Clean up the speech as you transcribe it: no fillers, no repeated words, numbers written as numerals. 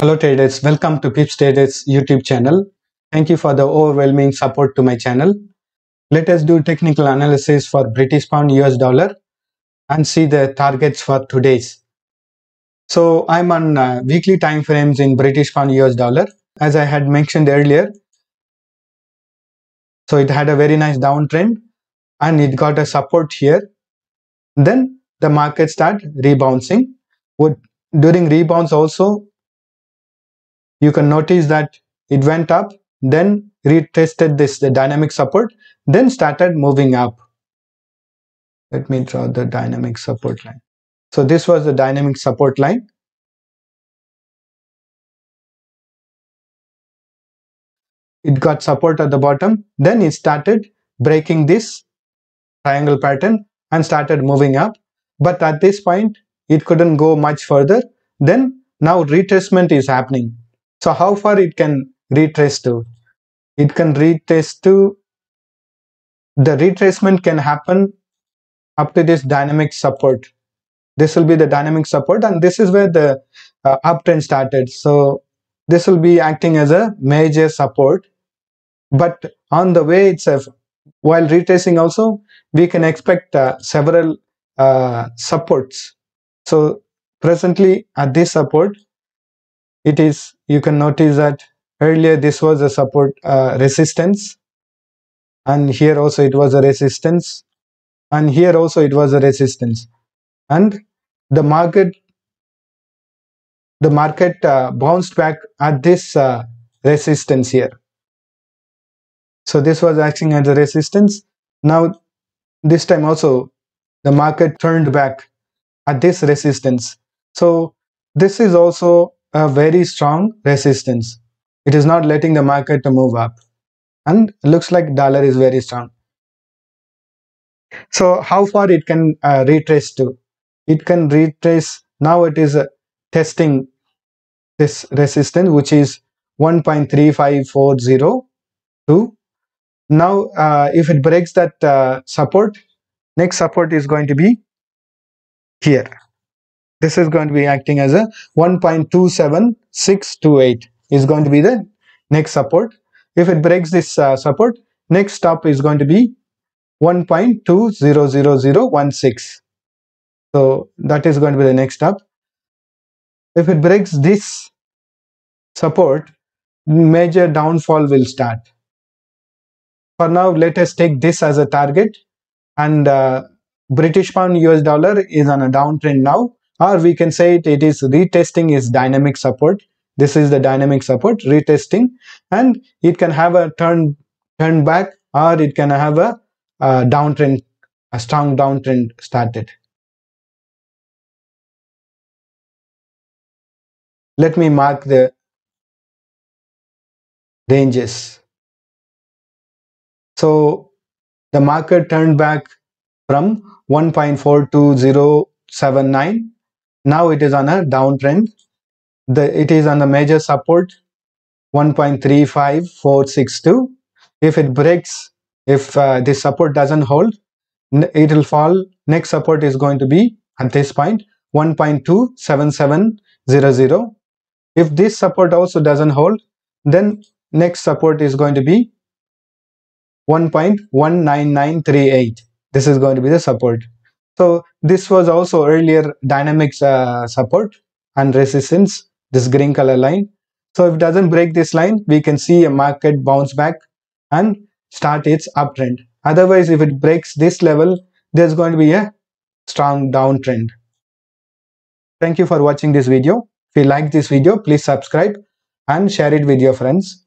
Hello traders, welcome to Pips Traders YouTube channel. Thank you for the overwhelming support to my channel. Let us do technical analysis for British Pound US Dollar and see the targets for today's. So I'm on weekly time frames in British Pound US Dollar. As I had mentioned earlier, so it had a very nice downtrend and it got a support here. Then the market start rebounding. During rebounds also, you can notice that it went up, then retested the dynamic support, then started moving up. Let me draw the dynamic support line. So this was the dynamic support line. It got support at the bottom, then it started breaking this triangle pattern and started moving up. But at this point, it couldn't go much further. Then now retracement is happening. So how far it can retrace to? It can retrace to, the retracement can happen up to this dynamic support. This will be the dynamic support, and this is where the uptrend started. So this will be acting as a major support, but on the way itself, while retracing also, we can expect several supports. So presently at this support, it is, you can notice that earlier this was a support resistance, and here also it was a resistance, and here also it was a resistance, and the market bounced back at this resistance here. So this was acting as a resistance. Now this time also the market turned back at this resistance. So this is also a very strong resistance. It is not letting the market to move up, and looks like dollar is very strong. So how far it can retrace to? It can retrace, now it is testing this resistance, which is 1.35402. Now if it breaks that support, next support is going to be here. This is going to be acting as a 1.27628 is going to be the next support. If it breaks this support, next stop is going to be 1.200016. So that is going to be the next stop. If it breaks this support, major downfall will start. For now, let us take this as a target, and British Pound US Dollar is on a downtrend now, or we can say it is retesting its dynamic support. This is the dynamic support retesting, and it can have a turn back, or it can have a downtrend, a strong downtrend started. Let me mark the ranges. So the market turned back from 1.42079. Now it is on a downtrend. It is on the major support 1.35462. If it breaks, if this support doesn't hold, it will fall. Next support is going to be at this point 1.27700. If this support also doesn't hold, then next support is going to be 1.19938. This is going to be the support. So this was also earlier dynamics support and resistance, this green color line. So if it doesn't break this line, we can see a market bounce back and start its uptrend. Otherwise, if it breaks this level, there's going to be a strong downtrend. Thank you for watching this video. If you like this video, please subscribe and share it with your friends.